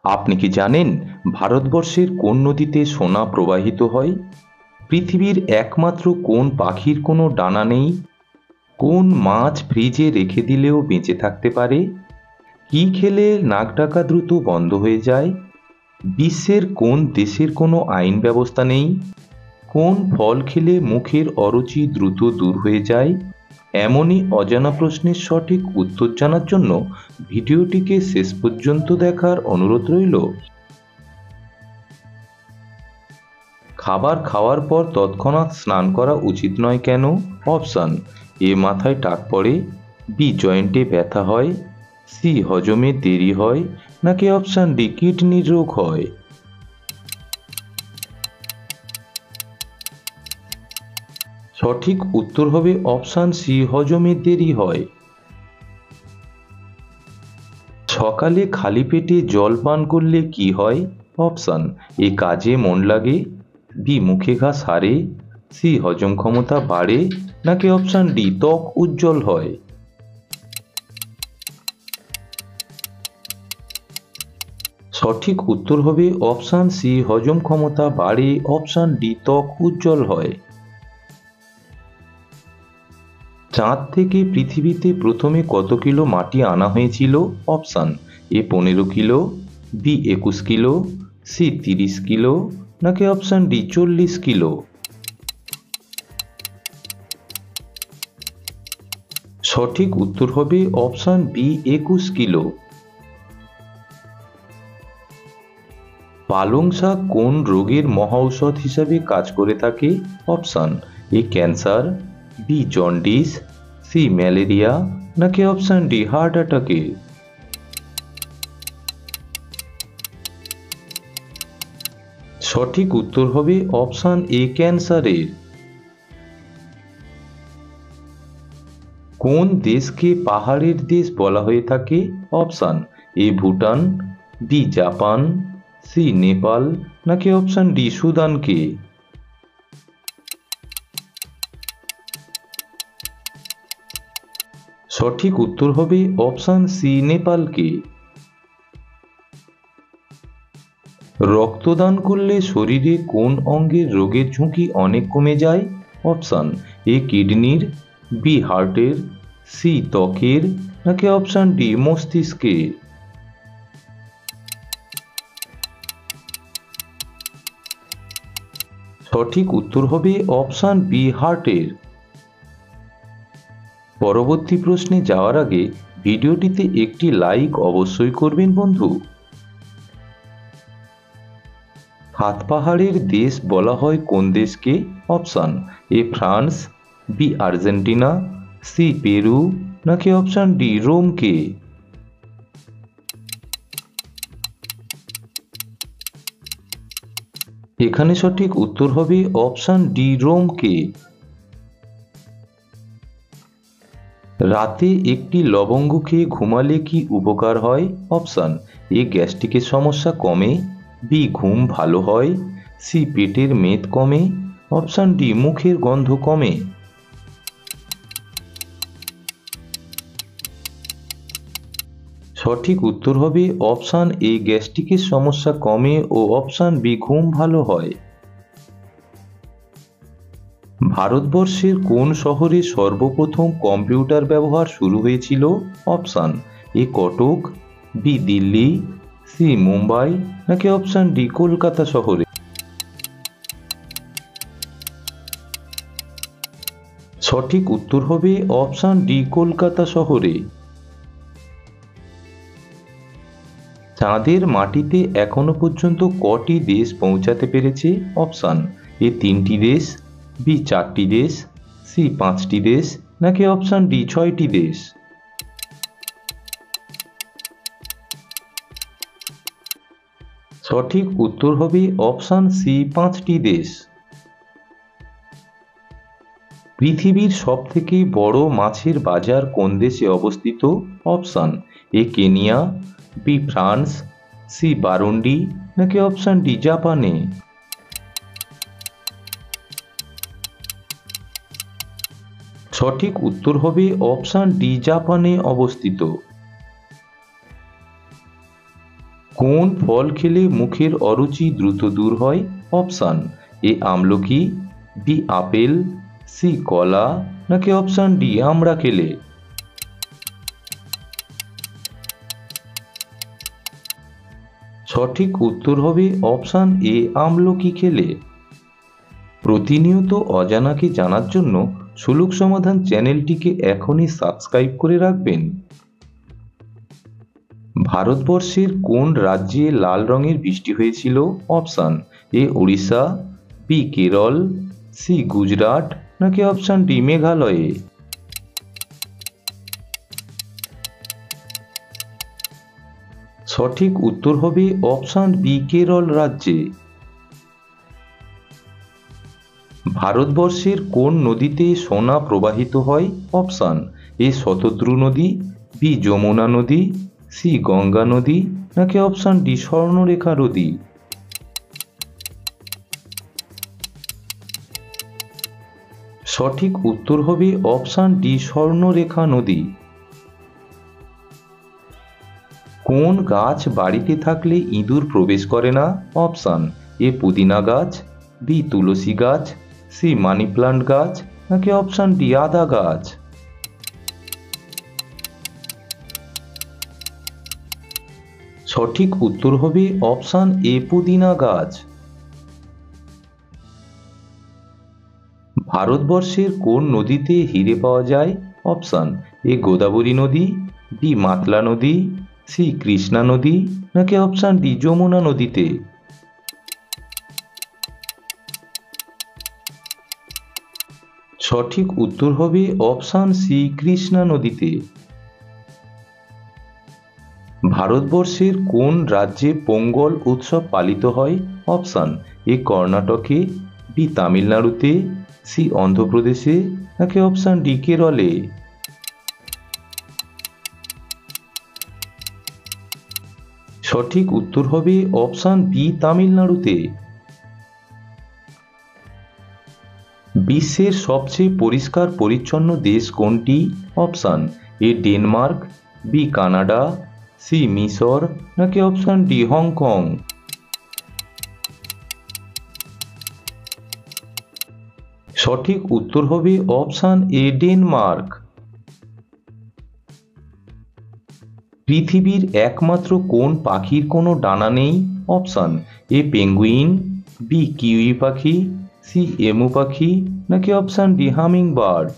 আপনি কি জানেন ভারতবর্ষের কোন নদীতে সোনা প্রবাহিত হয়? পৃথিবীর একমাত্র কোন পাখির কোনো ডানা নেই? কোন মাছ ফ্রিজে রেখে দিলেও বেঁচে থাকতে পারে? কি খেলে নাক ডাকা দ্রুত বন্ধ হয়ে যায়? বিশ্বের কোন দেশের কোনো আইন ব্যবস্থা নেই? কোন ফল খেলে মুখের অরুচি দ্রুত দূর হয়ে যায়? এমনই অজানা প্রশ্নের সঠিক উত্তর জানার জন্য ভিডিওটিকে শেষ পর্যন্ত দেখার অনুরোধ রইল। খাবার খাওয়ার পর তৎক্ষণাৎ স্নান করা উচিত নয় কেন? অপশান: এ মাথায় টাক পড়ে, বি জয়েন্টে ব্যথা হয়, সি হজমে দেরি হয়, নাকি অপশান ডি কিডনির রোগ হয়? সঠিক উত্তর হবে অপশান সি হজমে দেরি হয়। সকালে খালি পেটে জল পান করলে কি হয়? অপশান: এ কাজে মন লাগে, বি মুখে ঘা সারে, সি হজম ক্ষমতা বাড়ে, নাকি অপশান ডি ত্বক উজ্জ্বল হয়? সঠিক উত্তর হবে অপশান সি হজম ক্ষমতা বাড়ে, অপশান ডি ত্বক উজ্জ্বল হয়। চাঁদ থেকে পৃথিবীতে প্রথমে কত কিলো মাটি আনা হয়েছিল? Option: A 15 kilo, B 21 kilo, C 30 kilo, নাকি অপশান ডি 40 কিলো? সঠিক উত্তর হবে অপশান বি 21 কিলো। পালং শাক কোন রোগের মহাঔষধ হিসাবে কাজ করে থাকে? Option: A cancer, B jaundice, C malaria, নাকি অপশান ডি হার্ট অ্যাটাকে? সঠিক উত্তর হবে অপশান এ ক্যান্সারের। কোন দেশকে পাহাড়ের দেশ বলা হয়ে থাকে? Option: A Bhutan, B Japan, C Nepal, নাকি অপশান ডি সুদানকে? সঠিক উত্তর হবে অপশান সি নেপালকে। রক্তদান করলে শরীরে কোন অঙ্গের রোগের ঝুঁকি অনেক কমে যায়? অপশান: এ কিডনির, বি হার্টের, সি ত্বকের, নাকি অপশান ডি মস্তিষ্কের? সঠিক উত্তর হবে অপশান বি হার্টের। পরবর্তী প্রশ্নে যাওয়ার আগে ভিডিওটিতে একটি লাইক অবশ্যই করবেন বন্ধু। সাত পাহাড়ের দেশ বলা হয় কোন দেশকে? Option: A France, B Argentina, C Peru, নাকি অপশান ডি রোমকে? এখানে সঠিক উত্তর হবে অপশান ডি রোমকে। রাতে একটি লবঙ্গ খেয়ে ঘুমালে কি উপকার হয়? অপশান: এ গ্যাস্ট্রিকের সমস্যা কমে, বি ঘুম ভালো হয়, সি পেটের মেদ কমে, অপশান ডি মুখের গন্ধ কমে। সঠিক উত্তর হবে অপশান এ গ্যাস্ট্রিকের সমস্যা কমে ও অপশান বি ঘুম ভালো হয়। ভারতবর্ষের কোন শহরে সর্বপ্রথম কম্পিউটার ব্যবহার শুরু হয়েছিল? অপশান: এ কটক, বি দিল্লি, সি মুম্বাই, নাকি অপশান ডি কলকাতা শহরে? সঠিক উত্তর হবে অপশান ডি কলকাতা শহরে। চাঁদের মাটিতে এখনো পর্যন্ত কটি দেশ পৌঁছাতে পেরেছে? অপশান: এ 3টি দেশ, বি 4টি দেশ, সি 5টি দেশ, নাকি অপশান ডি 6টি দেশ? সঠিক উত্তর হবে অপশান সি 5টি দেশ। পৃথিবীর সবথেকে বড় মাছের বাজার কোন দেশে অবস্থিত? অপশান: এ কেনিয়া, বি ফ্রান্স, সি বারুন্ডি, নাকি অপশান ডি জাপানে? সঠিক উত্তর হবে অপশান ডি জাপানে অবস্থিত। কোন ফল খেলে মুখের অরুচি দ্রুত দূর হয়? অপশান এ আমলকি, বি আপেল, সি কলা, নাকি অপশান ডি আমড়া খেলে? সঠিক উত্তর হবে অপশান এ আমলকি খেলে। প্রতিনিয়ত অজানাকে জানার জন্য সুলুক সমাধান চ্যানেলটিকে এখনই সাবস্ক্রাইব করে রাখবেন। ভারতবর্ষের কোন রাজ্যে লাল রঙের বৃষ্টি হয়েছিল? Option A Orissa, B Kerala, C Gujarat, নাকি অপশান ডি মেঘালয়ে? সঠিক উত্তর হবে অপশান বি কেরল রাজ্যে। ভারতবর্ষের কোন নদীতে সোনা প্রবাহিত হয়? অপশান এ শতদ্রু নদী, বি যমুনা নদী, সি গঙ্গা নদী, নাকি অপশান ডি স্বর্ণরেখা নদী? সঠিক উত্তর হবে অপশান ডি স্বর্ণরেখা নদী। কোন গাছ বাড়িতে থাকলে ইঁদুর প্রবেশ করে না? অপশান এ পুদিনা গাছ, বি তুলসী গাছ, সি মানি প্লান্ট গাছ, নাকি অপশান ডি আদা গাছ? সঠিক উত্তর হবে অপশান এ পুদিনা গাছ। ভারতবর্ষের কোন নদীতে হিরে পাওয়া যায়? অপশান এ গোদাবরী নদী, বি মাতলা নদী, সি কৃষ্ণা নদী, নাকি অপশান ডি যমুনা নদীতে? সঠিক উত্তর হবে অপশান সি কৃষ্ণা নদীতে। ভারতবর্ষের কোন রাজ্যে পোঙ্গল উৎসব পালিত হয়? অপশান এ কর্ণাটকে, বি তামিলনাড়ুতে, সি অন্ধ্রপ্রদেশে, নাকি অপশান ডি কেরলে? সঠিক উত্তর হবে অপশান বি তামিলনাড়ুতে। বিশ্বের সবচেয়ে পরিষ্কার পরিচ্ছন্ন দেশ কোনটি? Option A Denmark, B Canada, C মিশর, নাকি অপশান ডি হংকং? সঠিক উত্তর হবে অপশান এ ডেনমার্ক। পৃথিবীর একমাত্র কোন পাখির কোনো ডানা নেই? Option A penguin, B kiwi পাখি, সি এমু পাখি, নাকি অপশান ডি হামিং বার্ড?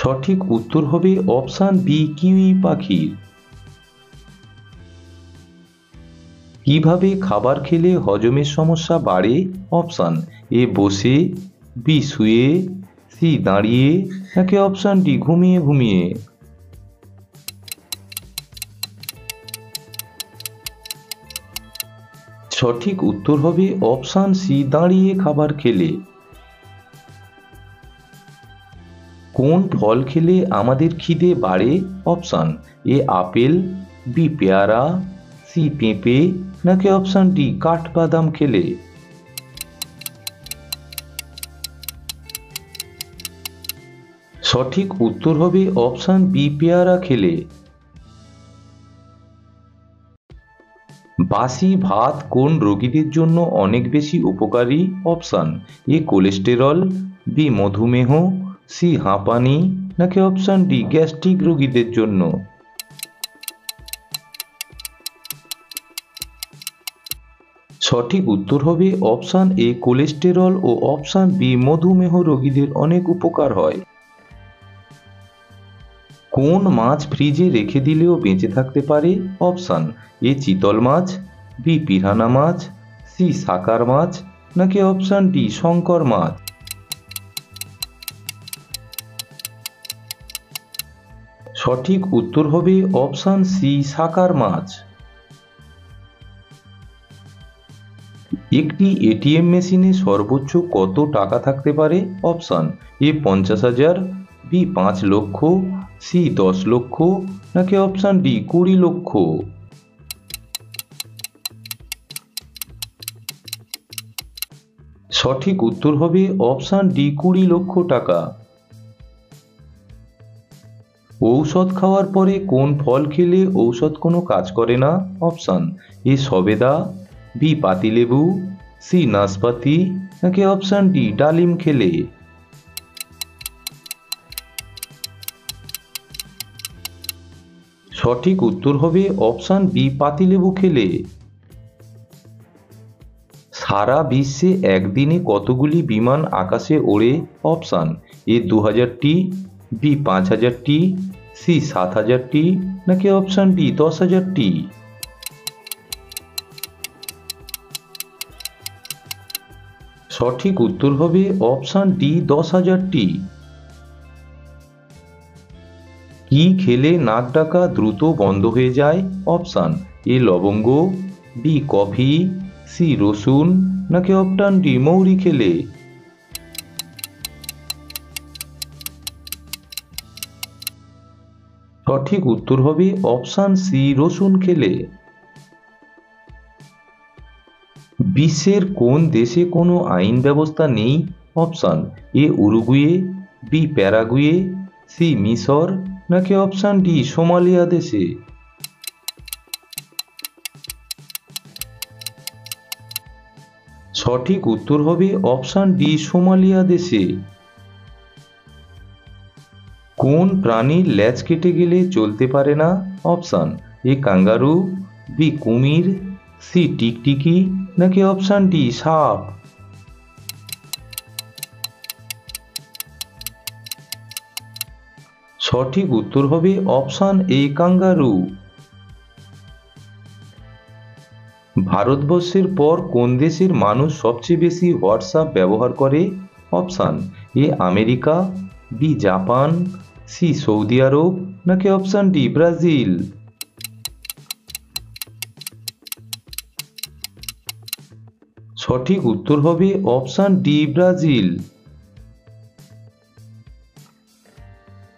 সঠিক উত্তর হবে অপশান বি কিউই পাখির। কিভাবে খাবার খেলে হজমের সমস্যা বাড়ে? অপশান এ বসে, বি শুয়ে, সি দাঁড়িয়ে, নাকি অপশান ডি ঘুমিয়ে ঘুমিয়ে? সঠিক উত্তর হবে অপশান সি দাঁড়িয়ে খাবার খেলে। কোন ফল খেলে আমাদের খিদে বাড়ে? অপশান এ আপেল, বি পেয়ারা, সি পেঁপে, নাকি অপশান ডি কাঠবাদাম খেলে? সঠিক উত্তর হবে অপশান বি পেয়ারা খেলে। বাসি ভাত কোন রোগীদের জন্য অনেক বেশি উপকারী? অপশান এ কোলেস্টেরল, বি মধুমেহ, সি হাঁপানি, নাকি অপশান ডি গ্যাস্ট্রিক রোগীদের জন্য? সঠিক উত্তর হবে অপশান এ কোলেস্টেরল ও অপশান বি মধুমেহ রোগীদের অনেক উপকার হয়। কোন মাছ ফ্রিজে রেখে দিলেও বেঁচে থাকতে পারে? অপশান এ চিতল মাছ, বি পিরানা মাছ, সি সাকার মাছ, নাকি অপশান ডি শঙ্কর মাছ? সঠিক উত্তর হবে অপশান সি সাকার মাছ। একটি এটিএম মেশিনে সর্বোচ্চ কত টাকা থাকতে পারে? অপশান এ 50,000, বি 5 লক্ষ, সি 10 লক্ষ, নাকি অপশান ডি 20 লক্ষ? সঠিক উত্তর হবে অপশান ডি 20 লক্ষ টাকা। ঔষধ খাওয়ার পরে কোন ফল খেলে ঔষধ কোনো কাজ করে না? অপশান এ সবেদা, বি পাতিলেবু, সি নাশপাতি, নাকি অপশান ডি ডালিম খেলে? সঠিক উত্তর হবে অপশান বি পাতিলেবু খেলে। সারা বিশ্বে একদিনে কতগুলি বিমান আকাশে ওড়ে? অপশান এ 2000টি, বি 5000টি, সি 7000টি, নাকি অপশান ডি 10,000টি? সঠিক উত্তর হবে অপশান ডি 10,000টি। কি খেলে নাক ডাকা দ্রুত বন্ধ হয়ে যায়? অপশান এ লবঙ্গ, বি কফি, সি রসুন, নাকি অপশান ডি মৌরি খেলে? সঠিক উত্তর হবে অপশান সি রসুন খেলে। বিশ্বের কোন দেশে কোনো আইন ব্যবস্থা নেই? Option A Uruguay, B Paraguay, C মিশর, নাকি অপশান ডি সোমালিয়া দেশে? সঠিক উত্তর হবে অপশান ডি সোমালিয়া দেশে। কোন প্রাণীর ল্যাজ কেটে গেলে চলতে পারে না? অপশান এ কাঙ্গারু, বি কুমির, সি টিকটিকি, নাকি অপশান ডি সাপ? সঠিক উত্তর হবে অপশান এ কাঙ্গারু। ভারতবর্ষের পর কোন দেশের মানুষ সবচেয়ে বেশি হোয়াটসঅ্যাপ ব্যবহার করে? Option A America, B Japan, C Saudi Arab, নাকি অপশান ডি ব্রাজিল? সঠিক উত্তর হবে অপশান ডি ব্রাজিল।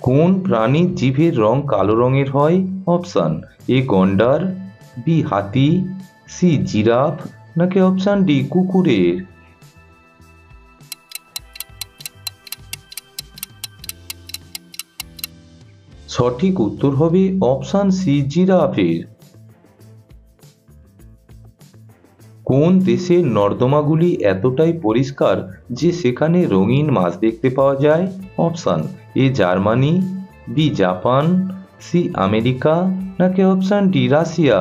কোন প্রাণীর জিভের রং কালো রঙের হয়? অপশান এ গন্ডার, বি হাতি, সি জিরাফ, নাকি অপশান ডি কুকুরের? সঠিক উত্তর হবে অপশান সি জিরাফের। কোন দেশের নর্দমাগুলি এতটাই পরিষ্কার যে সেখানে রঙিন মাছ দেখতে পাওয়া যায়? Option A Germany, B Japan, C America, নাকি অপশান ডি রাশিয়া?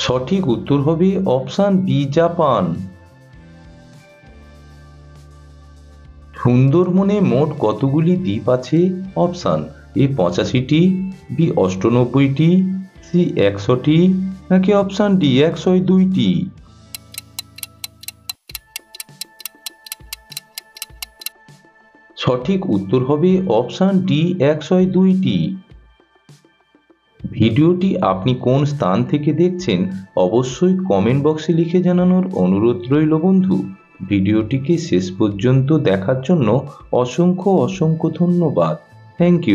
সঠিক উত্তর হবে অপশান বি জাপান। সুন্দরবনে মোট কতগুলি দ্বীপ আছে? অপশান এ 85টি, বি 98টি, সি 100টি, নাকি অপশান ডি 102টি? সঠিক উত্তর হবে অপশান ডি 102টি। ভিডিওটি আপনি কোন স্থান থেকে দেখছেন অবশ্যই কমেন্ট বক্সে লিখে জানানোর অনুরোধ রইল বন্ধু। ভিডিওটিকে শেষ পর্যন্ত দেখার জন্য অসংখ্য ধন্যবাদ। Thank you.